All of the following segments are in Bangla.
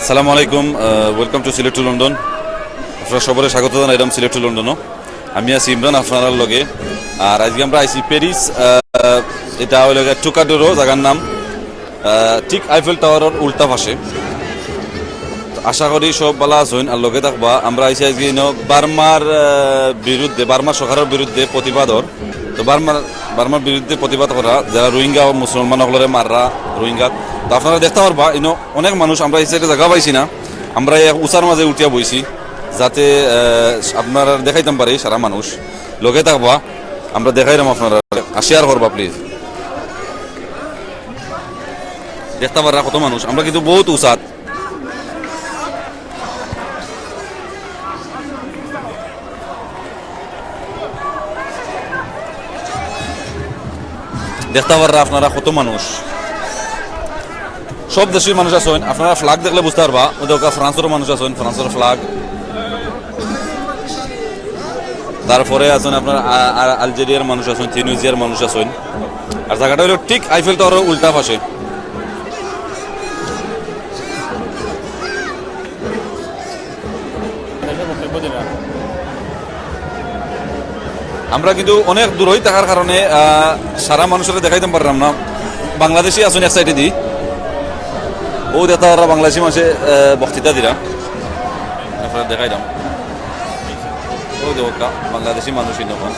আসসালামু আলাইকুম, welcome to Sylhet to London. আপনারা সবাই স্বাগত জানাইলাম সিলেট টু লন্ডনও। আমি আছি ইমরান আপনার লগে। আর আজকে আমরা আইসি প্যারিস। এটা হইল টুকাডোরো জায়গার নাম, ঠিক আইফেল টাওয়ারের উল্টা পাশে। আশা করি সব ভালো আছেন আর লগে থাকবা। আমরা আইসি আজকে বার্মার বিরুদ্ধে, বার্মার সরকারের বিরুদ্ধে প্রতিবাদর। তো বার্মার বিরুদ্ধে প্রতিবাদ করা যারা রোহিঙ্গা ও মুসলমান সকলের মাররা রোহিঙ্গা। তো আপনারা দেখতে পারবা অনেক মানুষ। আমরা এই সাইডে জায়গা পাইছি না, আমরা উচার মাঝে উঠিয়া বইছি যাতে আপনারা দেখাইতাম পারি সারা মানুষ। লগে থাকবা, আমরা দেখাইলাম আপনারা, শেয়ার করবা প্লিজ। দেখতে পারা কত মানুষ, আমরা কিন্তু বহুত উচাত। দেখতে পারা আপনারা কত মানুষ, সব দেশের মানুষ আছেন। আপনারা ফ্ল্যাগ দেখলে বুঝতে পারবা ওদের ফ্রান্সের মানুষ আছেন, ফ্রান্সের ফ্ল্যাগ। তারপরে আছেন আপনার আলজেরিয়ার মানুষ আছেন, তিউনিসিয়ার মানুষ আছেন। আর জায়গাটা হলো ঠিক আইফেল টাওয়ারের উল্টা পাশে। আমরা কিন্তু অনেক দূরই থাকার কারণে সারা মানুষের দেখাইতে পারলাম না। বাংলাদেশি আছেন এক সাইডে দি, ও দেখা ওরা বাংলাদেশি মানুষে বক্তৃতা দিরা, আপনারা দেখাইলাম। ও দেখা বাংলাদেশি মানুষই নখন।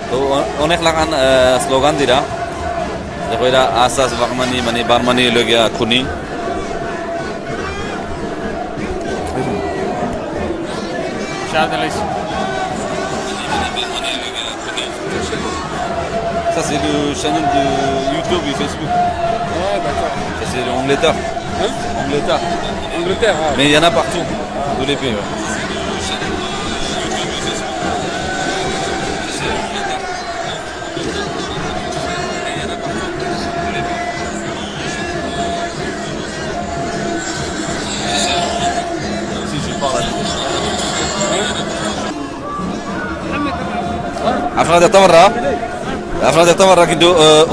তো অনেক লাগান স্লোগান দিরা, দেখো এরা আস আস বাগমানি, মানে বারমানি লগিয়া খুনি। Ça c'est le channel de YouTube et Facebook. Ah d'accord. Ça c'est l'Angleterre. Hein? Angleterre. Angleterre. Ah. Mais il y en a partout, tous les pays. Ouais. Si je parle à আপনারা দেখতে পারা কিন্তু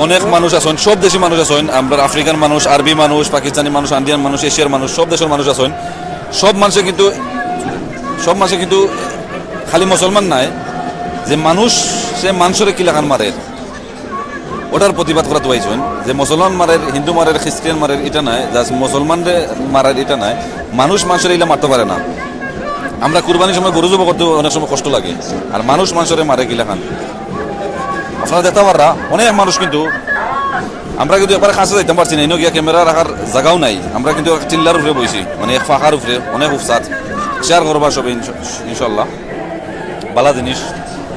অনেক মানুষ আছেন, সব দেশি মানুষ আছেন। আমরা আফ্রিকান মানুষ, আরবি মানুষ, পাকিস্তানি মানুষ, ইন্ডিয়ান মানুষ, এশিয়ার মানুষ, সব দেশের মানুষ আছেন। সব মানুষে কিন্তু খালি মুসলমান নাই, যে মানুষ সে মানুষের কি লাগান মারে ওটার প্রতিবাদ করা তো পাইছেন। যে মুসলমান মারের, হিন্দু মারের, খ্রিস্টান মারের এটা নাই, জাস্ট মুসলমানরে মারার এটা নাই। মানুষ মানুষের এগুলো মারতে পারে না। আমরা কুরবানির সময় গরু জব করতে অনেক সময় কষ্ট লাগে, আর মানুষ মানুষের মারে কি লাগান। আপনারা দেখতে পাররা অনেক মানুষ কিন্তু, আমরা কিন্তু একবার কাছে যাইতে পারছি না, এনে গিয়া ক্যামেরা রাখার জায়গাও নাই। আমরা কিন্তু চিল্লার উপরে বইছি, মানে এক ফাঁকার উপরে, অনেক উৎসাহ। শেয়ার করবা সবে ইনশাল্লাহ, ভালো জিনিস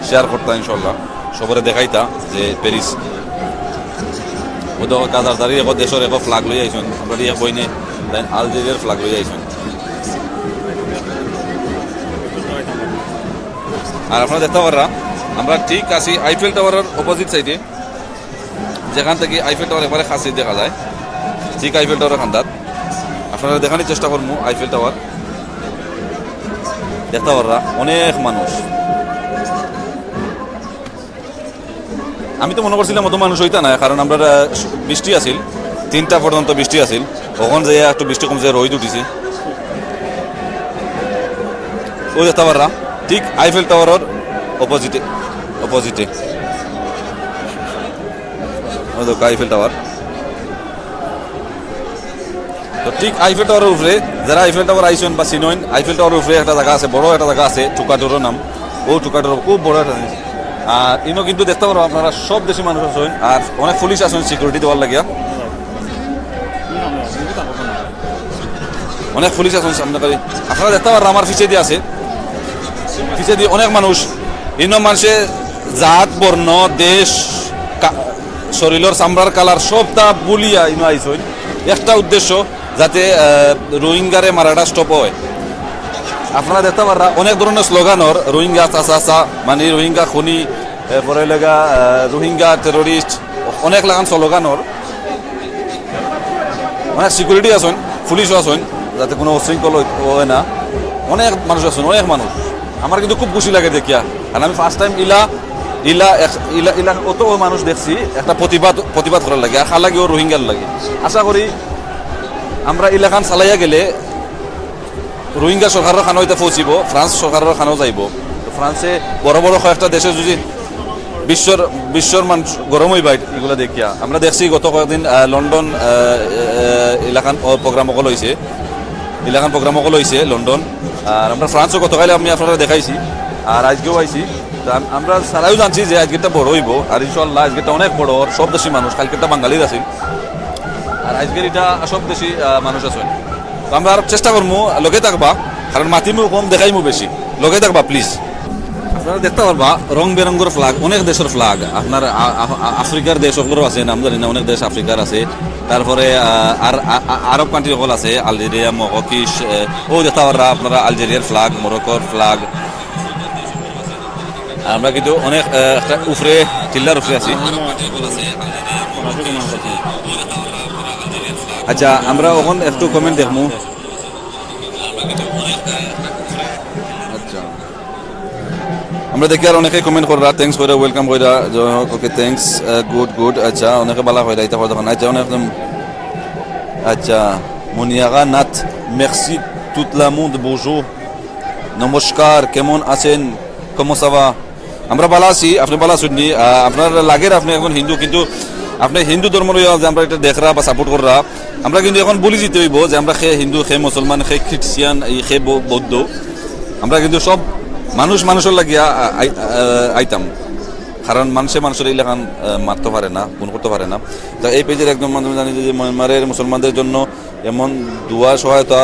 শেয়ার করতা ইনশাল্লাহ, সবরে দেখাইতা যে প্যারিস ওদের কাজার দাঁড়িয়ে এক দেশের এক ফ্লাগ লই আইসন। আমরা এক বইনে আলজেরিয়ার ফ্লাগ লই আইসন। আর আপনারা দেখতে পাররা আমরা ঠিক আছি আইফেল টাওয়ারের অপোজিট সাইডে, যেখান থেকে আইফেল টাওয়ার এবারে কাছে দেখা যায়। ঠিক আইফেল টাওয়ারের খান্দাত আপনারা দেখানোর চেষ্টা করবো। আইফেল টাওয়ার দেখতে পাররা অনেক মানুষ। আমি তো মনে করছিলাম মতো মানুষ হইতা না, কারণ আমরা বৃষ্টি আছিল, 3টা পর্যন্ত বৃষ্টি আছিল। ওখান যাই একটু বৃষ্টি কমছে, রোদ উঠিছে। ও দেখতে পাররা ঠিক আইফেল টাওয়ারের অপোজিটে আইফেল টাওয়ার। তো ঠিক আইফেল টাওয়ারের উপরে যারা আইফেল টাওয়ার আইসেন বা চিনইন, আইফেল টাওয়ারের উপরে একটা জায়গা আছে, বড় একটা জায়গা আছে, টুকাডোরো নাম। ও টুকাডোরো খুব বড় একটা জিনিস। আর ইনো কিন্তু দেখতে পারো আপনারা সব দেশি মানুষ আছেন, আর অনেক পুলিশ আছেন সিকিউরিটি দেওয়ার লাগিয়া। অনেক পুলিশ আছেন সামনে। আপনারা দেখতে পারেন আমার পিছিয়ে দিয়ে আছে, পিছিয়ে দিয়ে অনেক মানুষ। ইনো মানুষে জাত, বর্ণ, দেশ, শরীরের চামড়ার কালার সবটা বলিয়া ইনো আইসইন একটা উদ্দেশ্য, যাতে রোহিঙ্গারে মারাটা স্টপ হয়। আপনারা দেখতে পারা অনেক ধরনের স্লোগানর, রোহিঙ্গা চাচা, মানে রোহিঙ্গা খুনি, এরপরে লাগা রোহিঙ্গা টেরোরিস্ট, অনেক লাগান স্লোগানর। অনেক সিকিউরিটি আছেন, পুলিশও আছেন, যাতে কোনো উশৃঙ্খল হয় না। অনেক মানুষ আছেন, অনেক মানুষ। আমার কিন্তু খুব খুশি লাগে দেখিয়া, কারণ আমি ফার্স্ট টাইম ইলা অত মানুষ দেখছি একটা প্রতিবাদ করার লাগে আর লাগে ও রোহিঙ্গার লাগে আশা করি আমরা ইলাকান চালাইয়া গেলে রোহিঙ্গা সরকারের খানো এটা পৌঁছিব ফ্রান্স সরকারের খানো যাইব তো ফ্রান্সে বড় বড় কয়েকটা দেশে যদি বিশ্বর মানুষ গরম হইবা এগুলো দেখিয়া আমরা দেখছি গত কয়েকদিন লন্ডন এলাকান প্রোগ্রাম অকল হয়েছে লন্ডন আর আমরা ফ্রান্সও গতকালে আমি আপনারা দেখাইছি আর আজকেও আইছি আমরা সারাও জানছি যে আজকেরটা বড় হইব আর ইনশাল্লাহ আজকেরটা অনেক বড় সব দেশি মানুষ কালকেরটা বাঙালির আছে আর আজকের এটা সব দেশি মানুষ আছে তো আমরা আর চেষ্টা করবো লগে থাকবা কারণ মাতিমু কম দেখাইমু বেশি লগে থাকবা প্লিজ আপনারা দেখতে পারবা রং বেরঙ্গের ফ্লাগ অনেক দেশের ফ্লাগ আপনার আফ্রিকার দেশগুলো আছে নাম জানি না অনেক দেশ আফ্রিকার আছে তারপরে আর আরব কান্ট্রি সকল আছে আলজেরিয়া মরক্কিশ ও দেখতে পারবা আপনারা আলজেরিয়ার ফ্লাগ মরক্কোর ফ্লাগ আমরা কিন্তু অনেক একটা উফরে চিল্লার উফরে আছি আচ্ছা আমরা ওখানে একটু কমেন্ট দেখবো আচ্ছা আমরা দেখি আর অনেকে কমেন্ট করা থ্যাংকস কইরা ওয়েলকাম কইরা ওকে থ্যাংকস গুড আচ্ছা অনেকে বালা কইরা এটা কথা না আচ্ছা অনেক আচ্ছা মুনিয়াগা Nath মেরসি tout le monde bonjour নমস্কার কেমন আছেন কমো সাবা আমরা ভালো আছি আপনি ভালো আছেন নি আপনার লাগের আপনি এখন হিন্দু কিন্তু আপনি হিন্দু ধর্ম যে আমরা এটা দেখরা বা সাপোর্ট করা আমরা কিন্তু এখন বলি যেতে হইব যে আমরা খে হিন্দু খে মুসলমান খে খ্রিস্টিয়ান খে বৌদ্ধ আমরা কিন্তু সব মানুষের লাগিয়া আইতাম কারণ মানুষের এলাকান মারতে পারে না গুণ করতে পারে না তো এই পেজের একদম মাধ্যমে জানি যে মায়ানমারের মুসলমানদের জন্য এমন দোয়া সহায়তা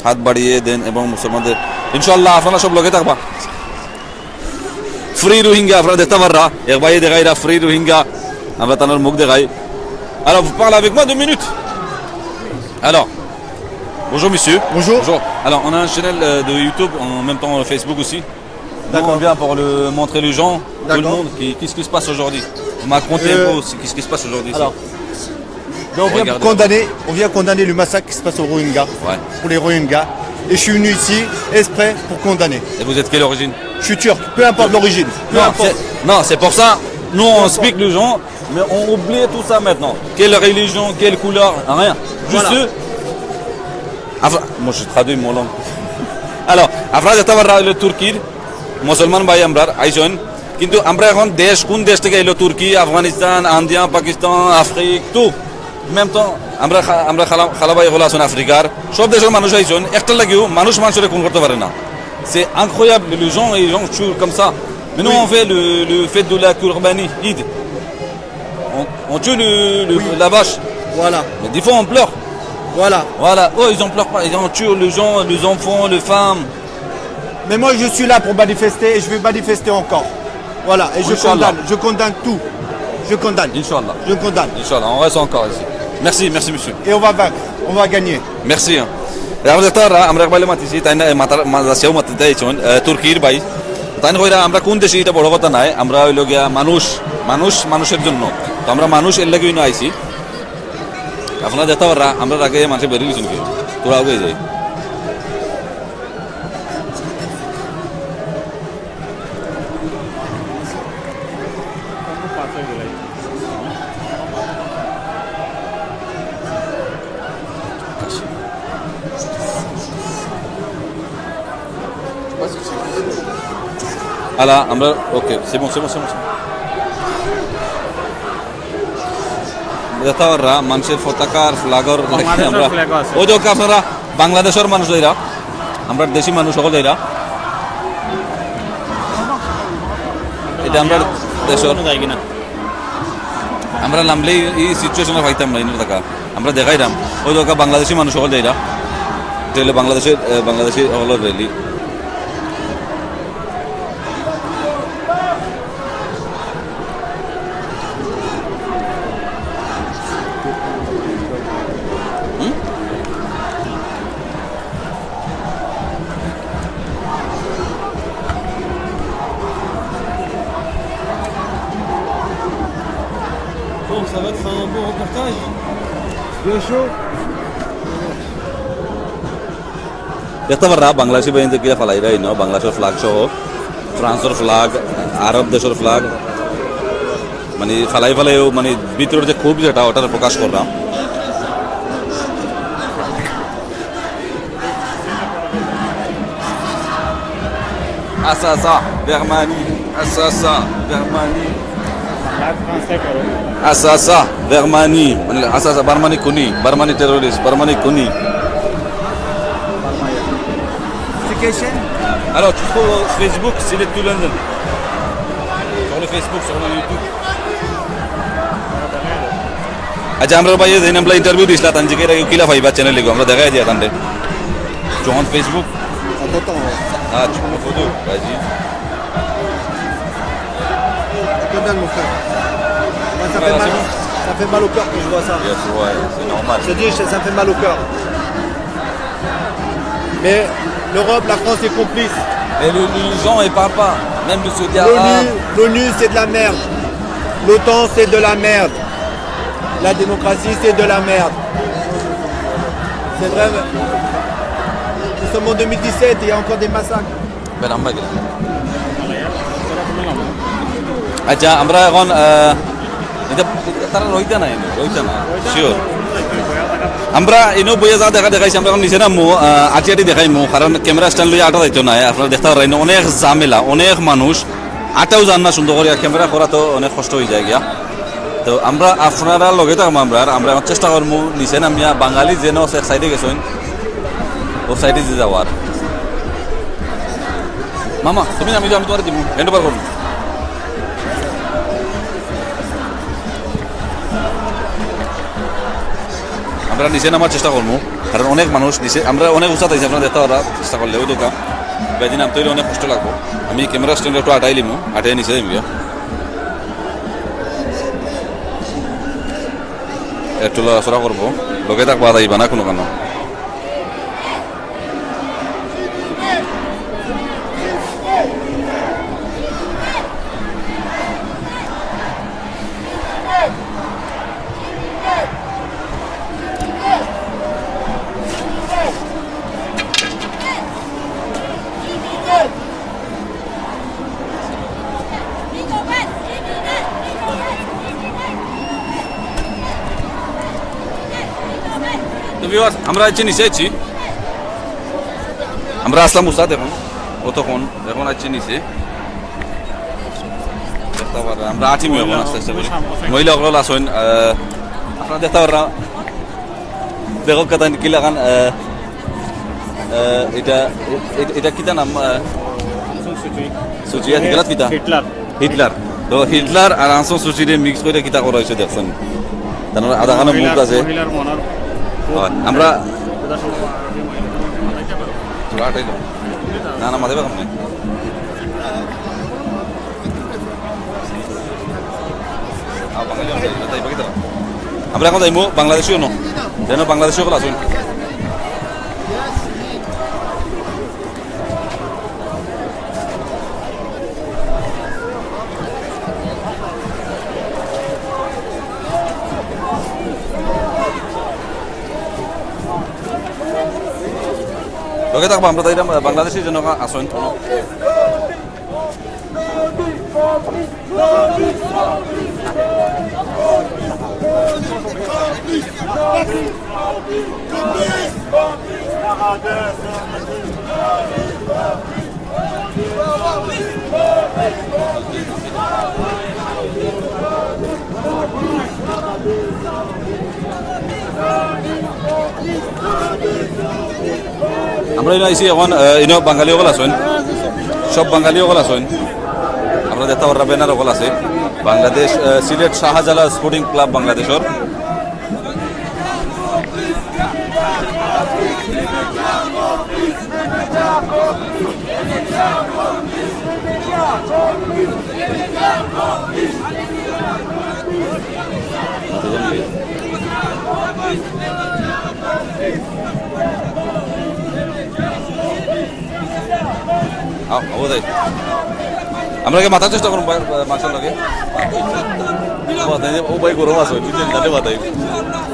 হাত বাড়িয়ে দেন এবং মুসলমানদের ইনশাল্লাহ আপনারা সব লগে থাকবা ফ্রি রোহিঙ্গা আপনারা দেখতে পাররা এক ভাই দেখাইরা ফ্রি রোহিঙ্গা আমরা তার মুখ দেখাই alors vous parlez avec moi 2 minutes alors bonjour monsieur Bonjour. alors on a un channel de YouTube en même temps Facebook aussi D'accord. on vient pour le montrer les gens tout le D'accord. monde qu'est-ce qui se passe aujourd'hui on m'a raconté un peu aussi qu'est-ce qui se passe aujourd'hui ici. Alors, ben, on vient condamner le massacre qui se passe aux Rohingyas, Ouais. pour les Rohingyas. Et je suis venu ici exprès pour condamner. Et vous êtes quelle origine? Je suis turc, peu importe l'origine. Peu importe. Non, c'est pour ça, nous on explique les gens, mais on oublie tout ça maintenant. Quelle religion, quelle couleur, rien. Juste Voilà. eux. Moi je traduis mon langue. Alors, আপনারা যেতে পাররা হইলো তুর্কির মুসলমান ভাই আমরা আইসন কিন্তু আমরা এখন দেশ কোন দেশ থেকে এলো তুর্কি আফগানিস্তান ইন্ডিয়া পাকিস্তান আফ্রিক তো মেম তো আমরা খালা ভাই হলো আছেন আফ্রিকার সব দেশের মানুষ আইসন একটা লাগিও মানুষের কোন করতে পারে না c'est incroyable les gens tuent comme ça mais nous on fait le fait de la Kurbani Eid on tue la vache Voilà, mais des fois on pleure voilà. voilà eux ils en pleurent pas ils en tuent les gens les enfants les femmes. Mais moi je suis là pour manifester et je vais manifester encore. Voilà, et Inch'Allah. je condamne tout. Je condamne. Inch'Allah. Je condamne. Inch'Allah, on reste encore ici. Merci monsieur. Et on va vaincre, on va gagner. Merci. আমরা একবারে মাতিছি তাই না মাতার মাতিতে আইছন তুর্কির ভাই তাই কইরা আমরা কোন দেশে এটা বড় কথা নাই আমরা হইল গিয়া মানুষের জন্য তো আমরা মানুষ এর লাগেই না আইছি আপনারা যেতে পাররা আমরা আগে মানুষে বেরিয়ে গেছেন কি তোরা আগে যাই আলা আমরা ওকে c'est bon দেখাওয়াররা মানুষের পতাকার ফ্ল্যাগর আমরা ওই দেখো আপনারা বাংলাদেশের মানুষ এরা আমরা দেশি মানুষ সকল এরা এটা আমরা দেশের আমরা নামলেই এই সিচুয়েশনে পাইতাম না ইন্দ্র টাকা আমরা দেখাইতাম ওই দেখো বাংলাদেশি মানুষ সকল এরা এটা বাংলাদেশি সকল rally Ça va être un beau reportage. Bien chaud. দেখতে পাররা বাংলাদেশি বাহিনী কিরা ফেলাই রাই ন বাংলাদেশের ফ্ল্যাগ সহ ফ্রান্সের ফ্ল্যাগ আরব দেশের ফ্ল্যাগ মানে ফালাই ফালাইও মানে ভিতরের যে খুব যেটা ওটার প্রকাশ করলাম Assasa, Vermani, Assasa, Vermani. Assasa, Vermani, Assasa, Barmani Kuni, Barmani terrorist, Barmani Kuni. Alors, tu trouves Facebook, c'est les tout London. Sur le Facebook, sur le YouTube. আচ্ছা আমরা ভাই এই আমরা ইন্টারভিউ দিছিলাম তানজিকে কিলা ভাইবা চ্যানেলে আমরা দেখাই দিই এখানে যখন Facebook Ah, tu prends ma photo, vas-y. Que dalle, mon frère. Moi, ça fait mal au cœur quand je vois ça. Yes, ouais, c'est normal. Je te dis, ça me fait mal au cœur. Mais l'Europe, la France est complice. Mais les gens, ils parlent pas. Même le Saudi arabe. L'ONU, c'est de la merde. L'OTAN, c'est de la merde. La démocratie, c'est de la merde. C'est vrai. Nous sommes en 2017 et il y a encore des massacres. Ben আমরা গেলাম আচ্ছা আমরা এখন এটা তারা রইতা না শিওর আমরা এনো বইয়া যা দেখাইছি আমরা এখন নিচে নামো আটি দেখাইমু কারণ ক্যামেরা স্ট্যান্ড লইয়া আটা যাইতো না আপনারা দেখতে পারেন অনেক ঝামেলা অনেক মানুষ আটাও জান না সুন্দর করে ক্যামেরা করা তো অনেক কষ্ট হয়ে যায় গিয়া তো আমরা আপনারা লগে থাকবো আমরা চেষ্টা করবো নিচে নামিয়া বাঙালি যেন এক সাইডে গেছেন ও সাইডে যে যাওয়ার মামা তুমি আমি তোমার দিব হ্যান্ড ওভার করুন আমরা নিচে নামার চেষ্টা করবো কারণ অনেক মানুষ নিচে আমরা অনেক উঁচা থাকছি আপনারা দেখতে পারা চেষ্টা করলে ওই দোকান বেদিন নামতে হইলে অনেক কষ্ট লাগবো আমি ক্যামেরা স্ট্যান্ডে একটু আটাই লিমু আটাই নিচে দিম গিয়া একটু লড়াচড়া করবো লোকে তাক বাদ আইবা না কোনো কেন আমরা আছি নিচে আছি আমরা আসলাম উস্তাদ এখন এখন আছি নিচে দেখতে পারা আমরা আছি এখন আস্তে আস্তে করে মহিলা সকল আসেন আপনারা দেখতে পারা দেখো কথা কি লাগান এটা এটা কিতা নাম সুচি গেলাত কিতা হিটলার তো হিটলার আর আনসন সুচিরে মিক্স করে কিতা করা হয়েছে দেখছেন তার আধা খানা মুখ আছে আমরা না না মাথায় পাকাম আমরা এখন যাইমু বাংলাদেশিও ন যেন বাংলাদেশিও সকল আসুন লগে থাকবো আমরা তাই বাংলাদেশের জন্য আসেন আমরা আইসি এখন ইনো বাঙালি সকল আছেন সব বাঙালি সকল আছেন আমরা দেখতে পারা ব্যানার সকল আছে বাংলাদেশ সিলেট শাহজালাল স্পোর্টিং ক্লাব বাংলাদেশের আমরা কি মাথার চেষ্টা করুন মাছের লগে ও ভাই গরম আছে জানে বাতাই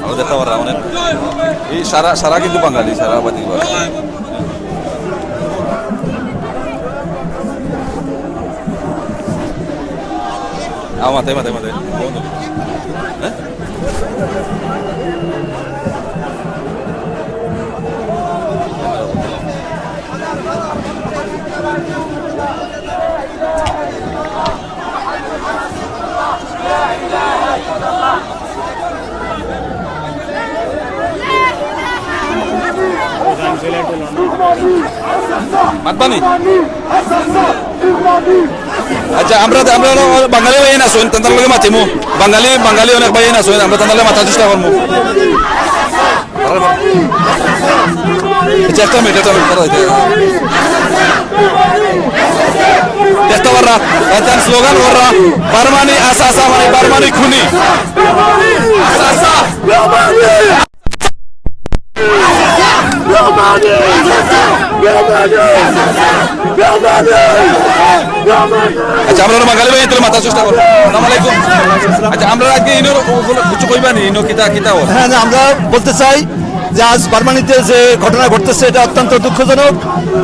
আমরা দেখতে পারা অনেক এই সারা কিন্তু বাঙালি সারা বাতি Mate. Matbani. আচ্ছা আমরা বাঙালি ভাই না শুন তাদের লগে মাতিমু বাঙালি অনেক ভাই না শুন আমরা তাদের লগে মাতার চেষ্টা করবো চেষ্টা কররা তার স্লোগান কররা বারমানি আসা মানে বারমানি খুনি আসা আচ্ছা আমরা বাঙালি ভাই তোর মাথা চেষ্টা করবো আসসালামু আলাইকুম আচ্ছা আমরা আজকে ইনোর কিছু কইবা নি ইনো কিতা হ্যাঁ আমরা বলতে চাই যে আজ বার্মানিতে যে ঘটনা ঘটতেছে এটা অত্যন্ত দুঃখজনক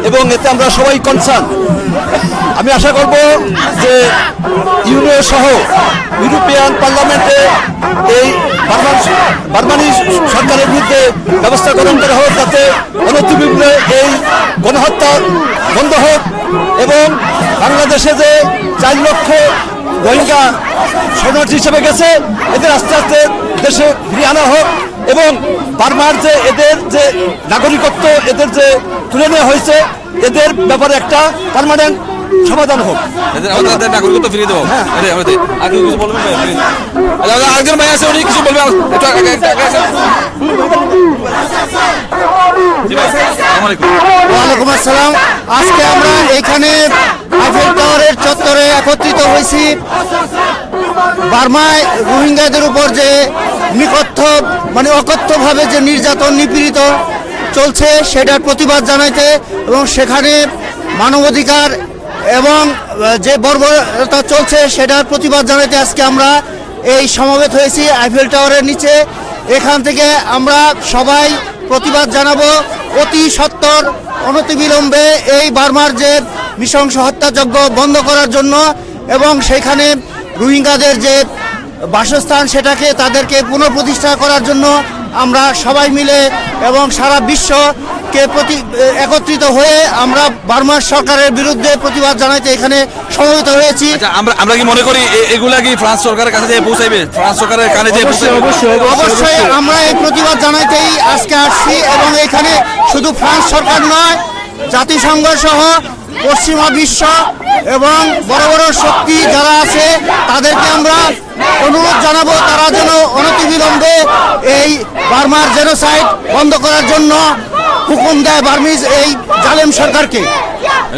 এবং এতে আমরা সবাই কনসার্ন আমি আশা করব যে ইউরো সহ ইউরোপিয়ান পার্লামেন্টে এই বার্মানি সরকারের বিরুদ্ধে ব্যবস্থা গ্রহণ করা হোক যাতে অনতিবিলম্বে এই গণহত্যা বন্ধ হোক এবং বাংলাদেশে যে 4 লক্ষ রোহিঙ্গা শরণার্থী হিসেবে গেছে এদের আস্তে আস্তে দেশে ফিরিয়ে আনা হোক এবং বার্মার যে এদের যে নাগরিকত্ব এদের যে তুলে নেওয়া হয়েছে এদের ব্যাপারে একটা পার্মানেন্ট সমাধান হোক আমাদের নাগরিকত্ব ফিরিয়ে দেবো আগে কিছু বলবেন আরেকজন ভাই আছে উনি কিছু বলবেন ওয়ালাইকুম আসসালাম আজকে আমরা এখানে আইফেল টাওয়ারের চত্বরে একত্রিত হয়েছি বার্মায় রোহিঙ্গাদের উপর যে অকথ্যভাবে যে নির্যাতন নিপীড়িত চলছে সেটার প্রতিবাদ জানাইতে এবং সেখানে মানবাধিকার এবং যে বর্বরতা চলছে সেটার প্রতিবাদ জানাইতে আজকে আমরা এই সমবেত হয়েছি আইফেল টাওয়ারের নিচে এখান থেকে আমরা সবাই প্রতিবাদ জানাবো অতি সত্বর অনতিবিলম্বে এই বার্মার যে নৃশংস হত্যাযজ্ঞ বন্ধ করার জন্য এবং সেখানে রোহিঙ্গাদের যে বাসস্থান সেটাকে তাদেরকে পুনঃপ্রতিষ্ঠা করার জন্য আমরা সবাই মিলে এবং সারা বিশ্বকে একত্রিত হয়ে আমরা বার্মার সরকারের বিরুদ্ধে প্রতিবাদ জানাইতে এখানে সমবেত হয়েছি। আচ্ছা আমরা কি মনে করি এগুলা কি ফ্রান্স সরকারের কাছে যেয়ে পৌঁছাইবে ফ্রান্স সরকারের কানে যেয়ে অবশ্যই আমরা এই প্রতিবাদ জানাইতেই আজকে আসছি এবং এখানে শুধু ফ্রান্স সরকার নয় জাতিসংঘ সহ পশ্চিমা বিশ্ব এবং বড় বড় শক্তি যারা আছে তাদেরকে আমরা অনুরোধ জানাবো তারা যেন অনতিবিলম্বে এই বার্মার জেনোসাইড বন্ধ করার জন্য হুকুম দেয় বার্মিজ এই জালেম সরকারকে।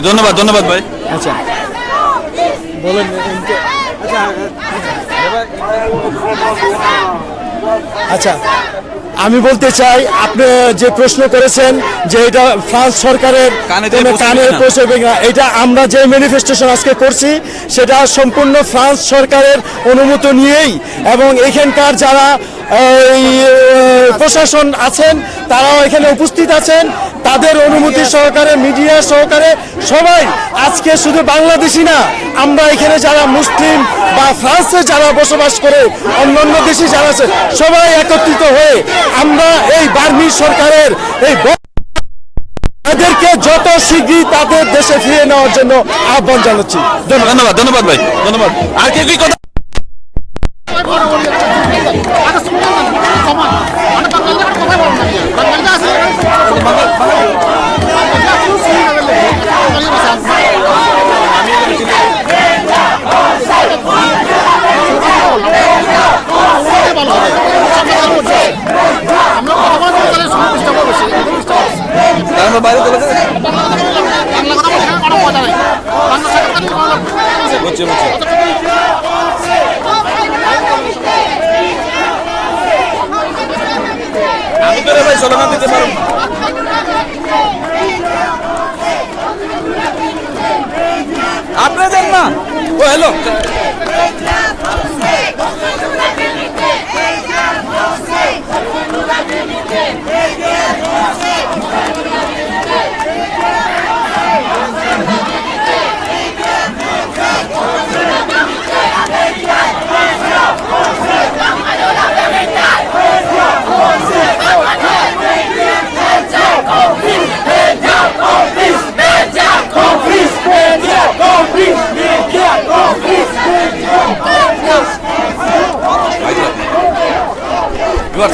ধন্যবাদ ভাই। আচ্ছা বলেন আচ্ছা আমি বলতে চাই আপনি যে প্রশ্ন করেছেন যে এটা ফ্রান্স সরকারের কানে পৌঁছবে না এটা আমরা যে ম্যানিফেস্টেশন আজকে করছি সেটা সম্পূর্ণ ফ্রান্স সরকারের অনুমতি নিয়েই এবং এখানকার যারা প্রশাসন আছেন তারাও এখানে উপস্থিত আছেন তাদের অনুমতি সহকারে মিডিয়া সহকারে সবাই আজকে শুধু বাংলাদেশি না আমরা এখানে যারা মুসলিম বা ফ্রান্সে যারা বসবাস করে অন্যান্য দেশে যারা আছে সবাই একত্রিত হয়ে আমরা এই বার্মি সরকারের এই তাদেরকে যত শীঘ্রই তাদের দেশে ফিরে নেওয়ার জন্য আহ্বান জানাচ্ছি। ধন্যবাদ ভাই ধন্যবাদ। আর কি কথা বাইরে আমি তো ভাই স্লোগান দিতে পারবো আপনি দেন না ও হ্যালো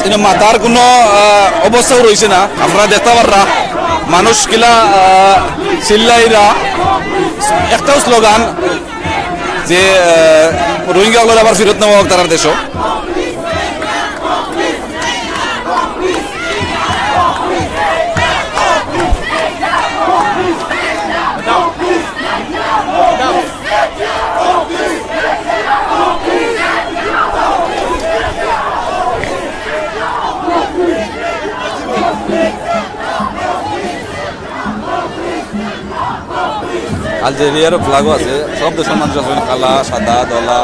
কিন্তু মাতার কোনো অবস্থাও রয়েছে না, আপনারা দেখতে পাররা মানুষ কিলা চিল্লাইরা একটাও স্লোগান যে রোহিঙ্গাগুলোর আবার ফেরত নেওয়া হোক তার দেশও। আলজেরিয়ারও ফ্লাগও আছে, সব দেশের মানুষ আছে, কালা সাদা দলা।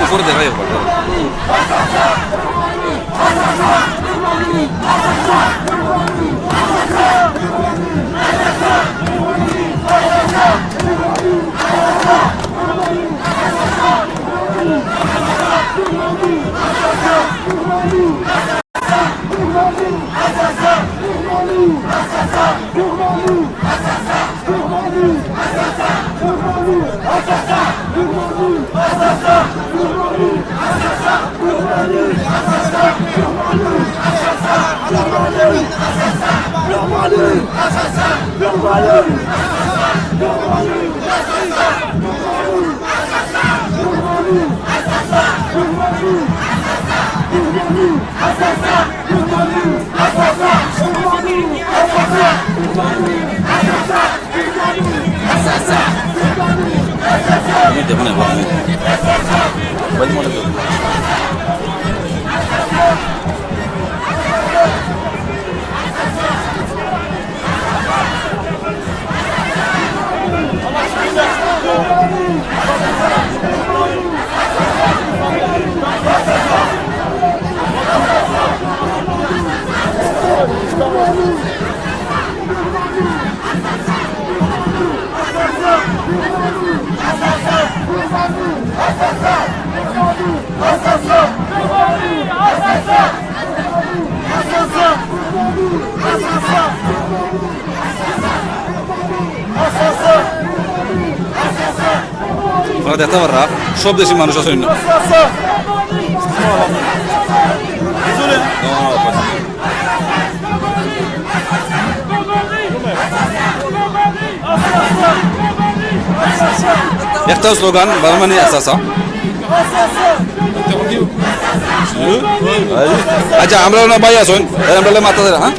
উপরে দেখাই দেখতে পাররা সব দেশি মানুষ আছে। একটা স্লোগান বারমানি আসা। আচ্ছা আমরা না ভাই আসুন আমরা মাথা ধরে। হ্যাঁ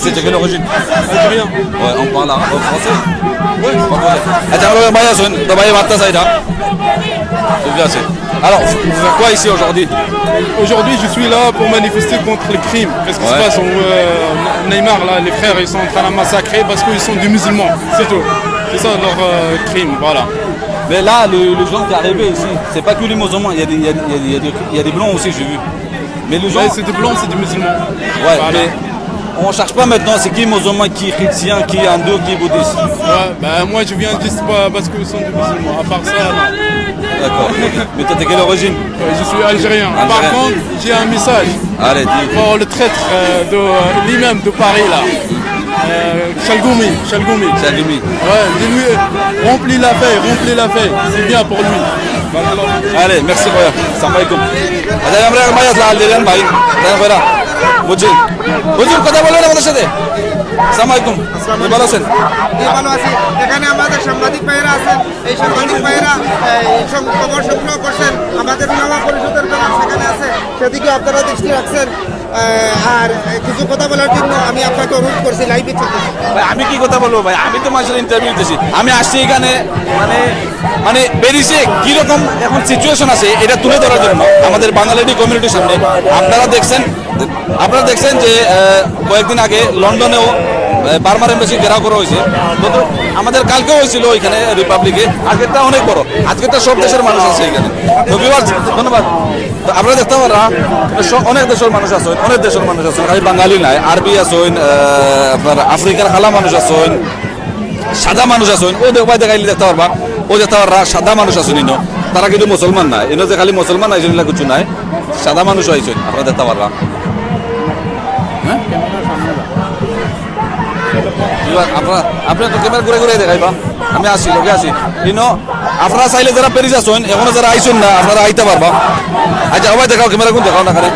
c'est de quelle origine? Algérien. Ouais, on parle arabe, français. Oui. Attends, on va y aller. On va y aller. Alors, vous faites quoi ici aujourd'hui? Aujourd'hui, je suis là pour manifester contre les crimes. Qu'est-ce qui se passe? Neymar, là, les frères, ils sont en train de massacrer parce qu'ils sont des musulmans. C'est tout. C'est ça leur crime, voilà. Mais là, le gens qui est arrivé ici, c'est pas que les musulmans, il y a des blancs aussi, j'ai vu. Mais les gens... c'est des blancs, c'est des musulmans. Ouais, voilà. Mais on cherche pas maintenant c'est qui musulman, qui chrétien, qui hindou, qui bouddhiste. Ouais, bah moi je viens juste pas parce qu'ils sont des musulmans. À part ça, non. D'accord. Mais toi, t'es quelle origine? Je suis algérien. Par contre, j'ai un message. Allez, dis. Pour le traître de l'imam de Paris, là. Chalgoumi. Ouais, dis-lui, remplis la feuille. C'est bien pour lui. Allez, merci frère. Salam alaikum. Allez, আমরা মায়াস লাল দিলেন ভাই। তাই বলা। বুঝছেন? বুঝুন কথা বলেন আমাদের সাথে। সালাম আলাইকুম। ভালো আছেন? ভালো আছি। এখানে আমাদের সাংবাদিক ভাইয়েরা আছেন। এই সাংবাদিক ভাইয়েরা এই খবর সংগ্রহ করছেন। আমাদের উলামা পরিষদের ব্যানার সেখানে আছে। সেদিকে আপনারা দৃষ্টি রাখছেন। আর কিছু কথা বলার জন্য আমি আপনাকে অনুরোধ করছি লাইভে চলতেছি। ভাই আমি কি কথা বলবো ভাই, আমি তো মানুষের ইন্টারভিউ দিতেছি। আমি আসছি এখানে মানে মানে বেরিয়েছে কিরকম এখন সিচুয়েশন আছে এটা তুলে ধরার জন্য আমাদের বাঙালি কমিউনিটির সামনে। আপনারা দেখছেন যে কয়েকদিন আগে লন্ডনেও বার্মার এম্বাসি ঘেরাও করা হয়েছে। আমাদের কালকেও হয়েছিল ওইখানে রিপাবলিকে। আজকেরটা অনেক বড়, আজকেরটা সব দেশের মানুষ আছে এখানে। তো viewers, ধন্যবাদ। তো আপনারা দেখতে পারা অনেক দেশের মানুষ আছেন, অনেক দেশের মানুষ আছেন, খালি বাঙালি নাই, আরবি আছেন, আপনার আফ্রিকার খালা মানুষ আছেন, সাদা মানুষ আছেন। ও দেখবাই দেখাইলে দেখতে পারবা, ও দেখতে পারবা সাদা মানুষ আছেন ইনো, তারা কিন্তু মুসলমান নাই। ইনো যে খালি মুসলমান নাই সেগুলা কিছু নাই, সাদা মানুষ আইছেন, আপনারা দেখতে পারবা। আপনার তো ক্যামেরা ঘুরে ঘুরে দেখাইবা, আমি আসি লোকে আসি ইনো। আপনারা চাইলে যারা পেরিস আসেন, এখনো যারা আইসেন না, আপনারা আইতে পারবা। আচ্ছা সবাই দেখাও, ক্যামেরা কোন দেখাও না খানে।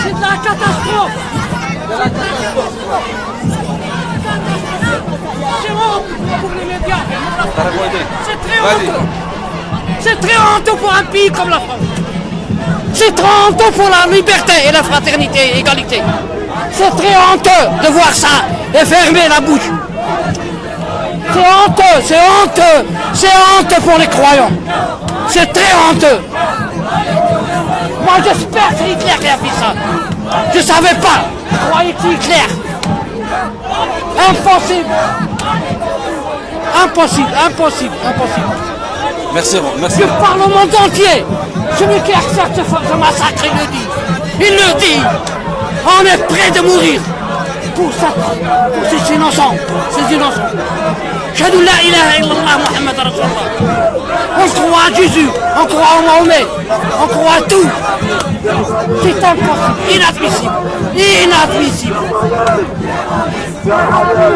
C'est de la catastrophe. C'est honte pour les médias. C'est très honteux. C'est très honteux pour un pays comme la France. C'est très honteux pour la liberté et la fraternité et l'égalité. C'est très honteux de voir ça et fermer la bouche. C'est honteux, c'est honteux, c'est honteux pour les croyants. C'est très honteux. Moi j'espère que c'est Hitler qui a fait ça. Je savais pas. Je croyais que c'est Hitler. Impossible. Impossible, impossible, impossible. Merci, merci. Je parle au monde entier. Celui qui accepte ce massacre, il le dit. Il le dit. On est prêt de mourir pour ces innocents. Ces innocents. Shahadu la ilaha illallah Muhammad Rasulullah. On croit à Jésus, on croit au Mahomet, on croit à tout. C'est impossible, inadmissible, inadmissible.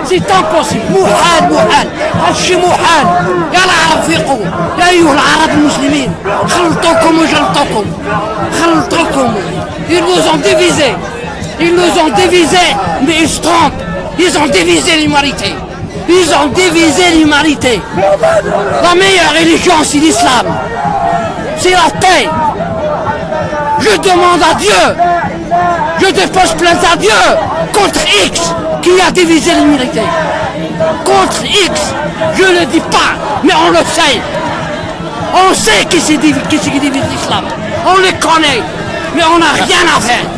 C'est impossible. محال محال هالشي محال. يا العرب فيقوا، يا أيها العرب المسلمين، خلطوكم وجلطوكم، خلطوكم. Ils nous ont divisés. Ils nous ont divisés, mais ils se trompent. Ils ont divisé l'humanité. Ils ont divisé l'humanité. La meilleure religion, c'est l'islam. C'est la paix. Je demande à Dieu. Je dépose plainte à Dieu contre X qui a divisé l'humanité. Contre X. Je ne le dis pas, mais on le sait. On sait qui c'est qui divise l'islam. On les connaît, mais on n'a rien à faire.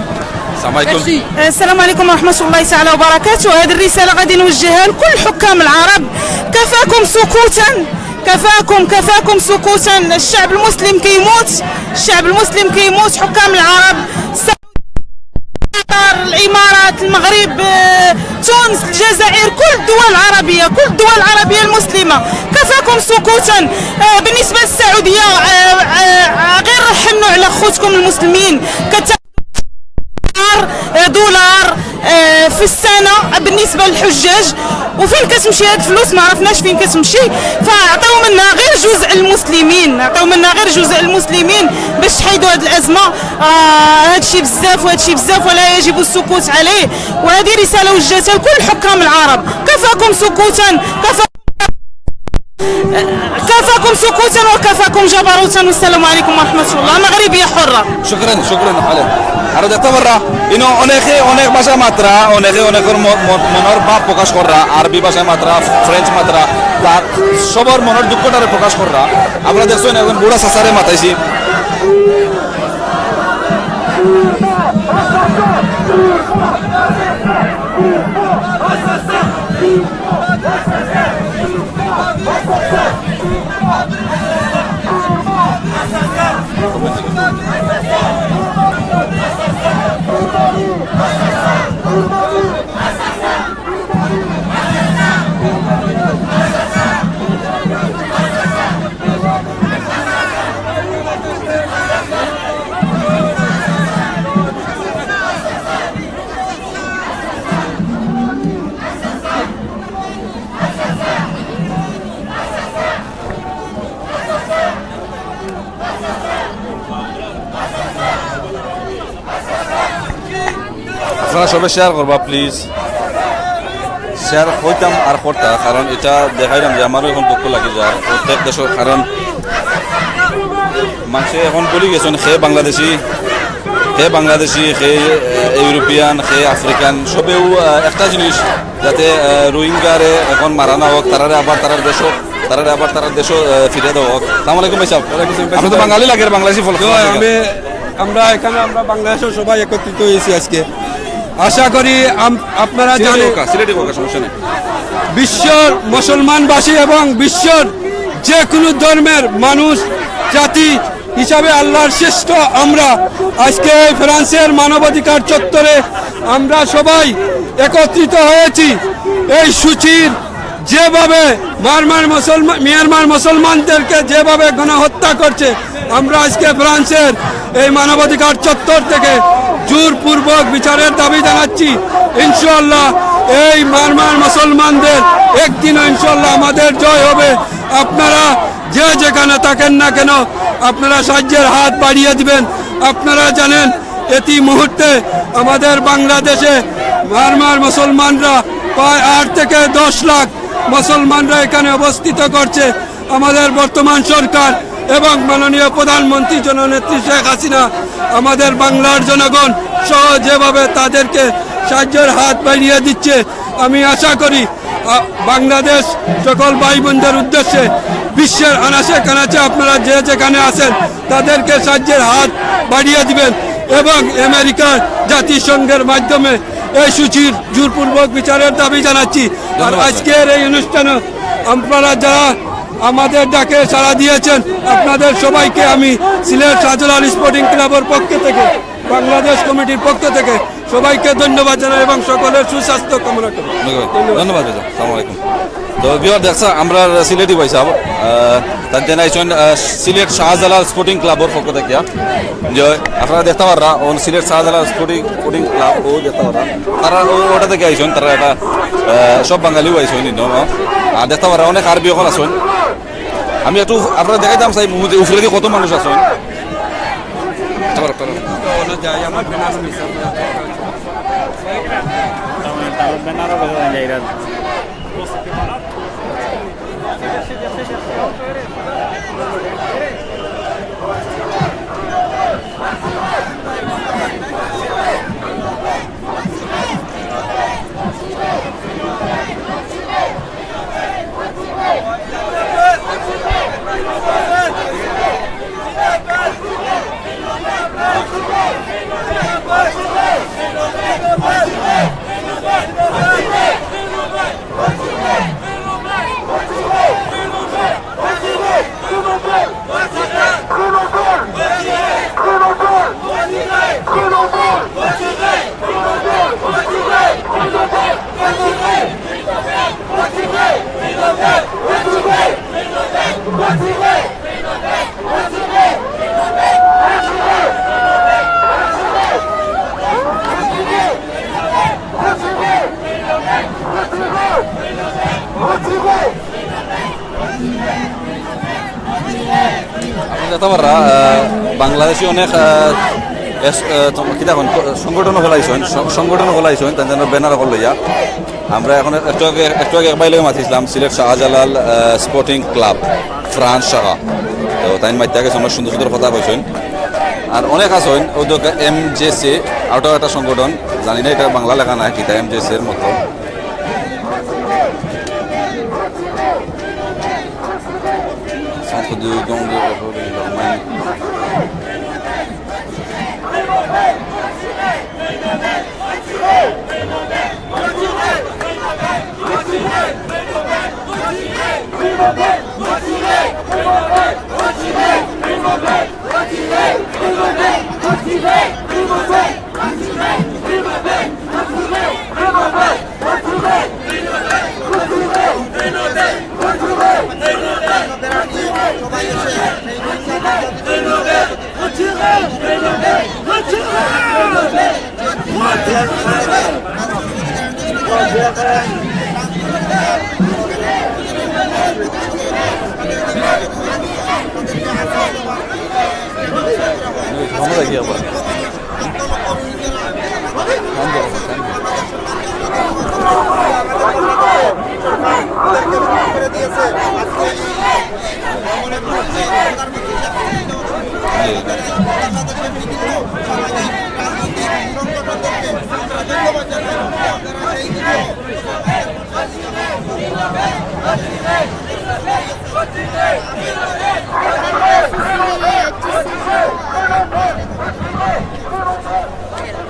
Merci. السلام عليكم ورحمة الله تعالى وبركاته. هذه الرسالة غادي نوجهها لكل حكام العرب. كفاكم سكوتا، كفاكم سكوتا. الشعب المسلم كيموت، الشعب المسلم كيموت. حكام العرب، قطر، الإمارات، المغرب، تونس، الجزائر، كل الدول العربية، كل الدول العربية المسلمة كفاكم سكوتا. بالنسبة للسعودية غير رحموا على خوتكم المسلمين. دولار في السنة بالنسبة للحجاج، وفين كتمشي هاد الفلوس ما عرفناش فين كتمشي. فعطيو منها غير جزء المسلمين، عطيو منها غير جزء المسلمين باش تحيدوا هاد الأزمة. هادشي بزاف وهادشي بزاف ولا يجب السكوت عليه. وهذه رسالة وجهتها لكل حكام العرب. كفاكم سكوتا، كفاكم سكوتا وكفاكم جبروتا. والسلام عليكم ورحمة الله. مغربية حرة. শুকরান শুকরান হালে। আর দেখতে পাররা ইনো অনেক ভাষা মাত্রা, অনেকের মনের ভাব প্রকাশ করা, আরবি ভাষা মাত্রা, ফ্রেঞ্চ মাত্রা, তার সবার মনের দুঃখটারে প্রকাশ করা। আমরা দেখছেন এখন বুড়া চাচারে মাতাইছি। আপনারা সবাই শেয়ার করবা প্লিজ, শেয়ার হইতাম আর করতা, কারণ এটা দেখাইলাম যে আমারও এখন দুঃখ লাগে যায় প্রত্যেক দেশের, কারণ মানুষে এখন বলি গেছেন সে বাংলাদেশি, সে ইউরোপিয়ান, সে আফ্রিকান, সবেও একটা জিনিস যাতে রোহিঙ্গারে এখন মারা না হোক, তারারে আবার তারার দেশও ফিরে দেওয়া হোক। সালাম আলাইকুম ভাই সাহেব, আপনি তো বাঙালি লাগে, বাংলাদেশি ফল। আমরা এখানে বাংলাদেশের সবাই একত্রিত হয়েছি আজকে। আশা করি আপনারা জানেন সমস্যা নেই, বিশ্বর মুসলমানবাসী এবং বিশ্বর যে কোনো ধর্মের মানুষ জাতি হিসাবে আল্লাহর শ্রেষ্ঠ আমরা আজকে ফ্রান্সের মানবাধিকার চত্বরে আমরা সবাই একত্রিত হয়েছি। এই সূচির যেভাবে মিয়ানমার মুসলমানদেরকে যেভাবে গণহত্যা করছে, আমরা আজকে ফ্রান্সের এই মানবাধিকার চত্বর থেকে জোরপূর্বক বিচারের দাবি জানাচ্ছি। ইনশাআল্লাহ এই মিয়ানমার মুসলমানদের একদিনও ইনশাআল্লাহ আমাদের জয় হবে। আপনারা যে যেখানে থাকেন না কেন আপনারা সাহায্যের হাত বাড়িয়ে দিবেন। আপনারা জানেন প্রতি মুহূর্তে আমাদের বাংলাদেশে মিয়ানমার মুসলমানরা প্রায় 8 থেকে 10 লাখ মুসলমানরা এখানে অবস্থিত করছে। আমাদের বর্তমান সরকার এবং মাননীয় প্রধানমন্ত্রী জননেত্রী শেখ হাসিনা আমাদের বাংলার জনগণ সহ যেভাবে তাদেরকে সাহায্যের হাত বাড়িয়ে দিচ্ছে, আমি আশা করি বাংলাদেশ সকল ভাই বোনদের উদ্দেশ্যে বিশ্বের আনাচে কানাচে আপনারা যে যেখানে আছেন তাদেরকে সাহায্যের হাত বাড়িয়ে দিবেন এবং আমেরিকার জাতিসংঘের মাধ্যমে এই সূচির জোরপূর্বক বিচারের দাবি জানাচ্ছি। আর আজকের এই অনুষ্ঠানে আপনারা যারা আমাদের ডাকে সাড়া দিয়েছেন আপনাদের সবাইকে আমি সিলেট শাহজালাল স্পোর্টিং ক্লাবের পক্ষ থেকে, বাংলাদেশ কমিটির পক্ষ থেকে সবাইকে ধন্যবাদ জানাই এবং সকলের সুস্বাস্থ্য কামনা করি। ধন্যবাদ ভাই, আসসালামু আলাইকুম। তো বিহার দেখছা আমরা সিলেটি ভাই সাহেব তার জানাইছেন সিলেট শাহজালাল স্পোর্টিং ক্লাবের পক্ষ থেকে যে আপনারা দেখতে পারা সিলেট শাহজালাল স্পোর্টিং ক্লাব ও দেখতে পারা তারা ওটা থেকে আইসেন, তারা এটা সব বাঙালিও আইসেন আর দেখতে পারা অনেক আরবি ওখানে আসেন। আমি একটু আপনারা দেখাইতাম চাই উপরে দিয়ে কত মানুষ আসেন। বাংলাদেশি অনেক সংগঠন হলাইছেন তাদের ব্যানার হল লইয়া আমরা এখন একটু আগে একবার লেগে মাতিছিলাম Sylhet Shahjalal sporting club France শাখা, তো তাই মাইতে গেছে অনেক সুন্দর সুন্দর কথা কইছেন। আর অনেক আছেন ওদের MJC আউটার একটা সংগঠন, জানি না এটা বাংলা লেখা নাই কিতা MJC এর মতো। Centre de don de vamos aquí ahora.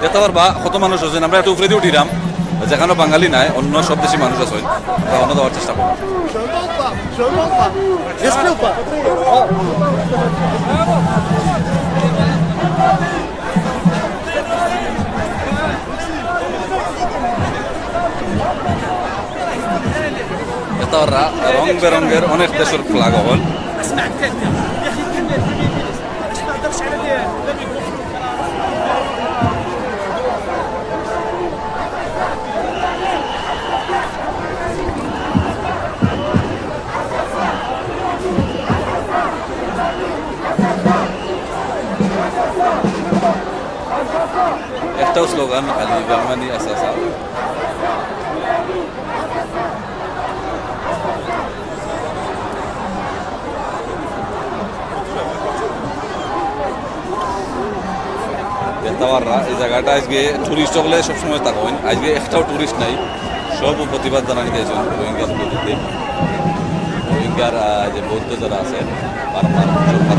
দেখতে পারবা কত মানুষ আছেন, আমরা একটু উপরে দিয়ে উঠিলাম, যেখানে বাঙালি নাই অন্য সব দেশি মানুষ আছে, আমরা অন্য যাওয়ার চেষ্টা করবো। দেখতে পাররা রং বেরঙ্গের অনেক দেশের ফ্ল্যাগ হল। একটাও স্লোগান খালি বাঙালি আসা। দেখতে এই জায়গাটা আজকে টুরিস্ট হলে সবসময় থাকেন, আজকে একটাও টুরিস্ট নাই, সব প্রতিবাদ জানানি দিয়েছেন রোহিঙ্গার বিরুদ্ধে। রোহিঙ্গার যে বৌদ্ধ যারা আছে বারবার সরকার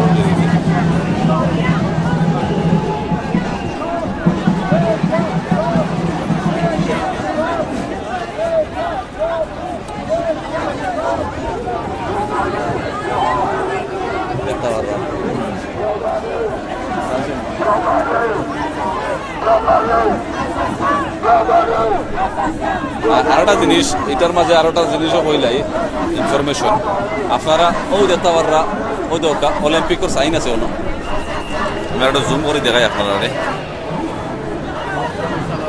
দেখতে পারবা। আরেকটা জিনিস এটার মাঝে আরেকটা জিনিসও কইলাই ইনফরমেশন, আপনারা ও দেখতে পাররা ও দেখা অলিম্পিকের সাইন আছে ওনো, আমরা একটা জুম করে দেখাই আপনারা।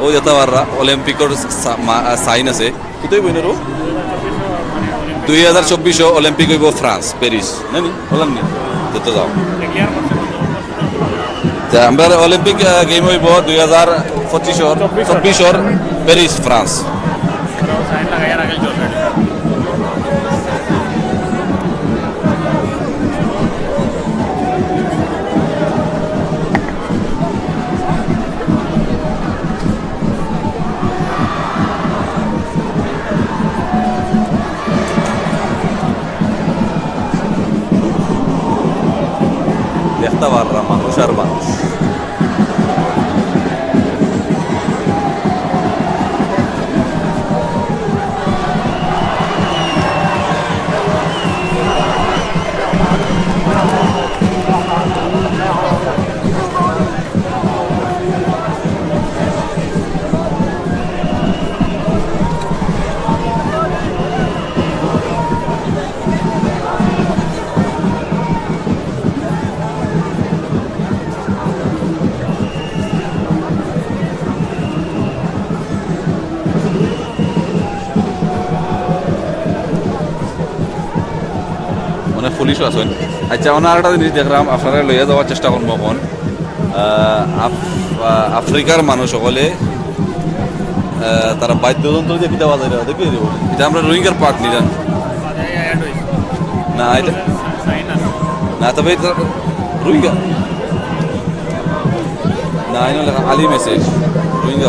ও দেখতে পাররা অলিম্পিকের সাইন আছে, কোথায় বইনেরও 2024 অলিম্পিক হইব ফ্রান্স প্যারিস নানি বললাম নি যেতে যাও। আমরা অলিম্পিক গেম হইব 2024 প্যারিস ফ্রান্স। দেখতে পাররা মানুষ আর মানুষ। পুলিশও আছেন। আচ্ছা ওনার একটা জিনিস দেখলাম, আপনারা লইয়া যাওয়ার চেষ্টা করবো এখন আফ্রিকার মানুষ সকলে তারা বাদ্যযন্ত্র দিয়ে পিঠা বাজাই দেখবি, এটা আমরা রোহিঙ্গার পার্ট নিলাম না, এটা না তবে রোহিঙ্গা না আলি মেসেজ রোহিঙ্গা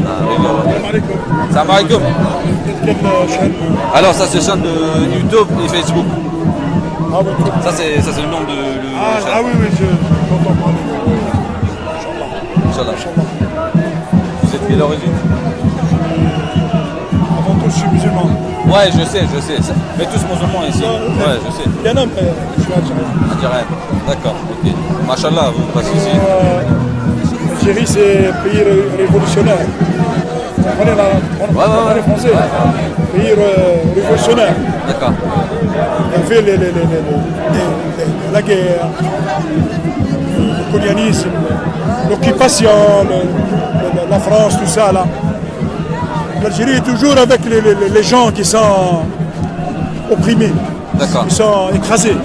না Rohingya. Salam alaikum. Alors ça c'est chaîne de YouTube et Facebook. Ça c'est le nom de Ah oui je m'entends parler. Inch'Allah. Vous êtes quelle origine? Avant tout je suis musulman. Ouais je sais. Mais tous musulmans ici. Ouais je sais. Il y en a mais je suis algérien. Algérien. D'accord, ok. Machallah, vous passez ici. Algérie c'est un pays révolutionnaire. Vous comprenez les français, pays révolutionnaire. D'accord. Il y avait la guerre, le colonialisme, l'occupation, la France, tout ça là. L'Algérie est toujours avec les gens qui sont opprimés, D'accord. qui sont écrasés.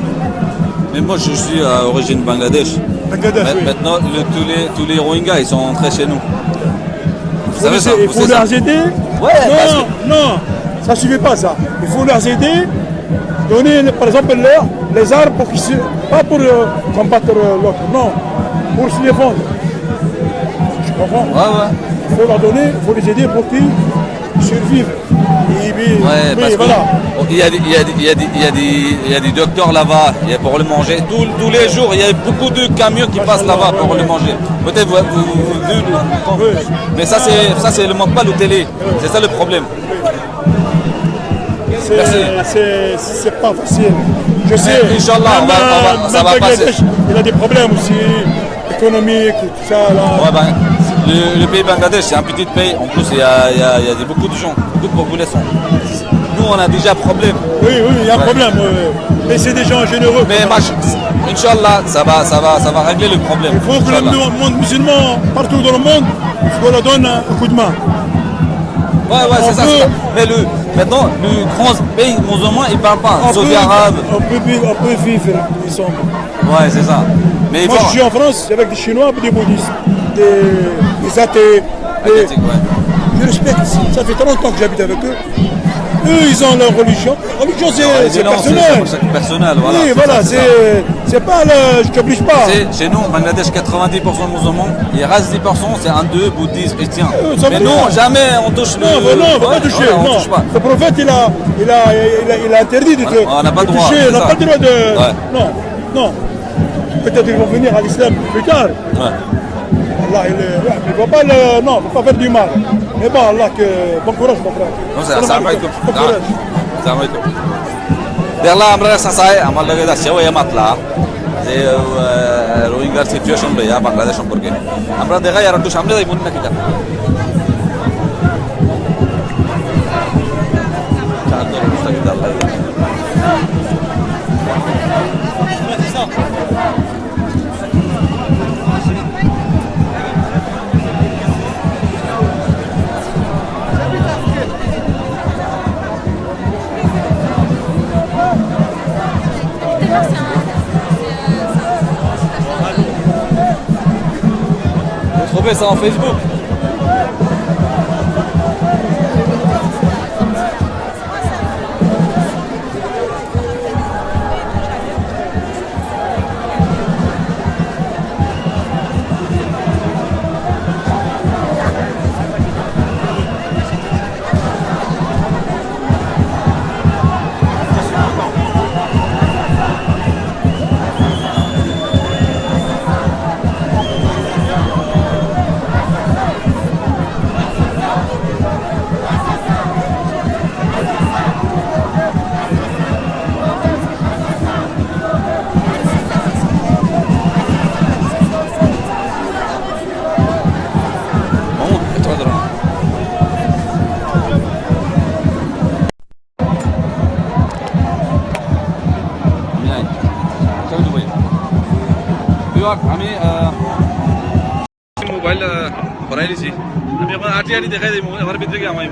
Mais moi je suis à origine Bangladesh. Bangladesh, oui. Maintenant tous les Rohingyas ils sont entrés chez nous. Il faut leur aider. Ouais, non, ça ne suffit pas ça. Il faut leur aider, donner par exemple les armes pour qu'ils pas pour combattre l'autre, non, pour se défendre. Tu comprends? Ouais. il faut leur donner, il faut les aider pour qu'ils survivent. Et puis, Ouais, parce voilà. qu'il y a des docteurs là-bas, il y a pour le manger. Tous les jours, il y a beaucoup de camions qui passent là-bas pour le manger. Peut-être vous mais ça c'est le manque pas le télé. C'est ça le problème. C'est pas facile. Je sais. Inch'Allah, ça va passer. Il a des problèmes aussi économiques, tout ça. Là. Ouais, ben, le pays Bangladesh, c'est un petit pays. En plus, il y a beaucoup de gens, beaucoup de populations. Nous, on a déjà problème. Oui, il y a un problème. Mais c'est des gens généreux. Mais Inch'Allah, ça va régler le problème. Il faut que le monde musulman, partout dans le monde, il faut leur donne un coup de main. Ouais, c'est ça. Mais maintenant, le grand pays musulman, il ne parle pas. Saudi arabe. On peut vivre ensemble. Ouais, c'est ça. Mais moi, je suis en France avec des Chinois et des bouddhistes, des athées. Je respecte. Ça fait 30 ans que j'habite avec eux. Eux, ils ont leur religion. La religion, c'est personnel. C'est personnel, voilà. Oui, voilà, c'est pas le. Je t'oblige pas. Chez nous, Bangladesh, 90% musulmans, il reste 10%, c'est un d'eux, bouddhistes, chrétiens. Mais non, jamais on touche le. Non, on ne va pas toucher. On touche pas. Le prophète, il a interdit de te on n'a pas le droit. toucher. On n'a pas le droit de. Ouais. Non. Peut-être qu'ils vont venir à l'islam plus tard. Ouais. Allah, il ne va pas non, il ne faut pas faire du mal. Mais bon, Allah, bon courage, mon frère. Non, c'est un vrai coup. Bon courage. C'est un vrai coup. Derrière, আমরা সাসাই আমার লগে যাচ্ছে ওই মাতলা যে রোহিঙ্গার সিচুয়েশন লইয়া বাংলাদেশ সম্পর্কে আমরা দেখাই আর একটু সামনে যাইব নাকি তা চাদর অবস্থা কি আল্লাহ Trouvez ça en Facebook. আমি মোবাইল ভরাই দিছি আমি এখন আটি আটি দেখাই দিই আমার ভিতরে গিয়ে আমায়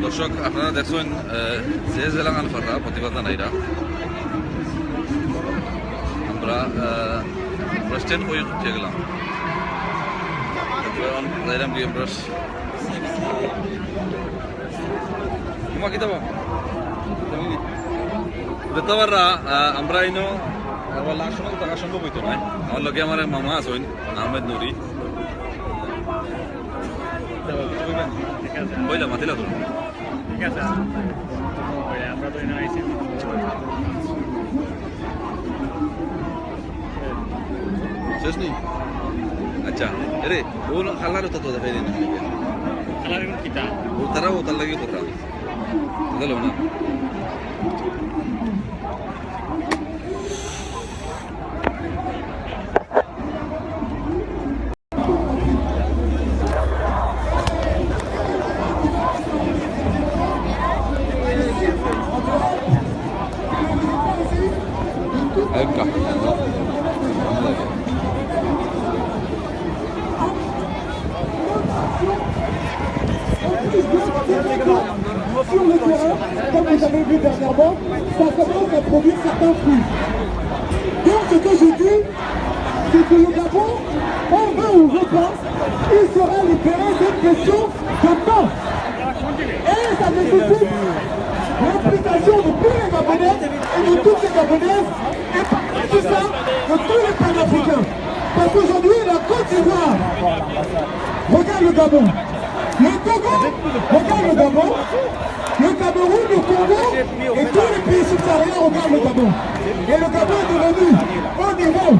দর্শক আপনারা দেখছেন যে জেলাঙ্গান ফাররা প্রতিবাদ জানাইরা আমরা স্ট্যান্ড হয়ে উঠে গেলাম যাইলাম কি আমরা তোমার কি দেবো বেতাবাররা আমরা ইনো লাস্ট সময় থাকা সম্ভব হইতো নয় আমার লগে আমার মামা আছেন আহমেদ নুরি বইলা মাতিলা তুমি ঠিক আছে আমরা তো আইসি শেষ নেই আচ্ছা আরে ও খালার তো তো দেখাই দিন খালার কিতা ও তারা ও তার লাগে কথা বুঝলো না Comme vous avez vu dernièrement, ça commence à produire certains fruits. Donc ce que je dis, c'est que le Gabon, on veut ou veut pas, il sera libéré d'une question de temps. Et ça nécessite l'implication de tous les Gabonais et de toutes les Gabonaises, et par-dessus ça, de tous les Panafricains. Parce qu'aujourd'hui, la Côte d'Ivoire, regarde le Gabon. Le Togo, regarde le Gabon. Le Cameroun, le Congo et tous les pays subsahariens regardent le Gabon. Et le Gabon est devenu, au niveau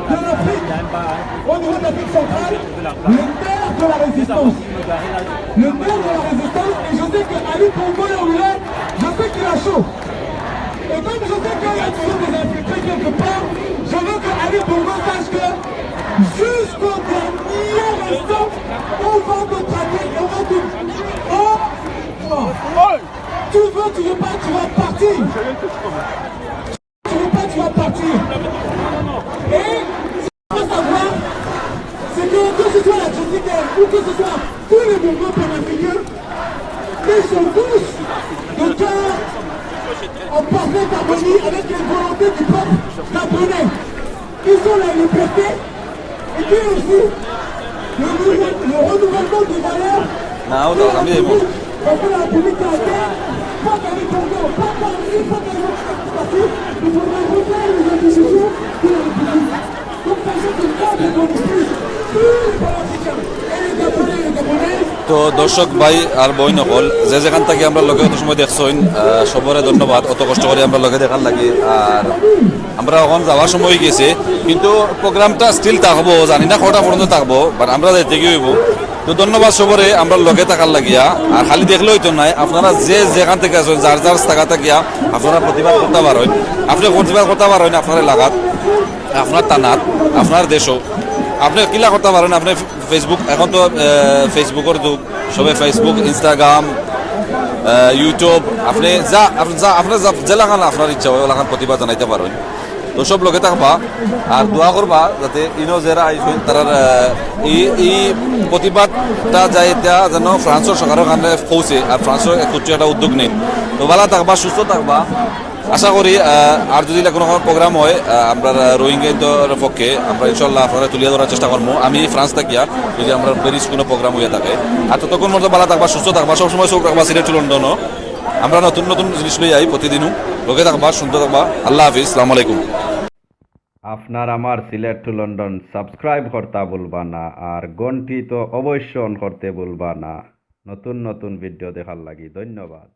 de l'Afrique, au niveau de l'Afrique centrale, le nerf de la résistance. Le nerf de la résistance, et je sais qu'Ali Bongo là où il est, je sais qu'il a chaud. Et comme je sais qu'il y a toujours des infiltrés quelque part, je veux que Ali Bongo sache que jusqu'au dernier instant, on va te traquer, on va te... Tu veux pas, tu vas partir. Tu veux pas, tu vas partir. Et ce qu'il faut savoir, c'est que ce soit la JDR ou que ce soit tous les mouvements panafricains, ils sont tous de cœur en parfaite harmonie avec les volontés du peuple gabonais. Ils ont la liberté et puis aussi le renouvellement des valeurs. Parce que la République a été, pas qu'elle est Congo, pas qu'elle est partie, il faudrait refaire les institutions de la République. Donc ça c'est une forme de politique, tous les Panafricains, et les Gabonais et les Gabonaises. তো দর্শক ভাই আর বই নকল যে যেখান থেকে আমরা লগে অত সময় দেখছেন সবরে ধন্যবাদ অত কষ্ট করে আমরা লগে দেখার লাগে আর আমরা ওখানে যাওয়ার সময় গেছে কিন্তু প্রোগ্রামটা স্টিল থাকবো জানি না কটা পর্যন্ত থাকবো বাট আমরা যাইতে গিয়ে হইব তো ধন্যবাদ সবরে আমরা লগে থাকার লাগিয়া আর খালি দেখলে হইতো নাই আপনারা যে যেখান থেকে আসেন যার যার জায়গা থাকিয়া আপনারা প্রতিবাদ করতে পারেন আপনি প্রতিবাদ করতে পারেন আপনার এলাকাত আপনার টানাত আপনার দেশও আপনি কিলা করতে পারেন আপনি ফেসবুক এখন তো ফেসবুকের যুগ সবে ফেসবুক ইনস্টাগ্রাম ইউটিউব আপনি আপনার যে লাগান আপনার ইচ্ছা হয় লাগান প্রতিবাদ জানাইতে পারেন তো সব লোকে থাকবা আর দোয়া করবা যাতে ইনো যারা আইসেন তারা এই প্রতিবাদটা যায় এটা যেন ফ্রান্সের সরকারের কারণে পৌঁছে আর ফ্রান্সের কিছু একটা উদ্যোগ নেই তো ভালো থাকবা সুস্থ থাকবা আশা করি আর যদি কোনো প্রোগ্রাম হয় আমরা রোহিঙ্গাদের পক্ষে আমরা ইনশাল্লাহ আপনারা তুলিয়ে ধরার চেষ্টা করবো আমি ফ্রান্স থাকিয়া যদি আমরা প্যারিস কোনো প্রোগ্রাম হয়ে থাকে আর ততক্ষণ মতো ভালো থাকবা সুস্থ থাকবা সবসময় চোখ রাখবা সিলেট লন্ডনও আমরা নতুন নতুন জিনিস লই আই প্রতিদিনও লোকে থাকবা সুন্দর থাকবা আল্লাহ হাফিজ আসসালামু আলাইকুম আপনার আমার সিলেট টু লন্ডন সাবস্ক্রাইব করতে ভুলবা না আর ঘন্টি তো অবশ্য অন করতে ভুলবা না নতুন নতুন ভিডিও দেখার লাগি ধন্যবাদ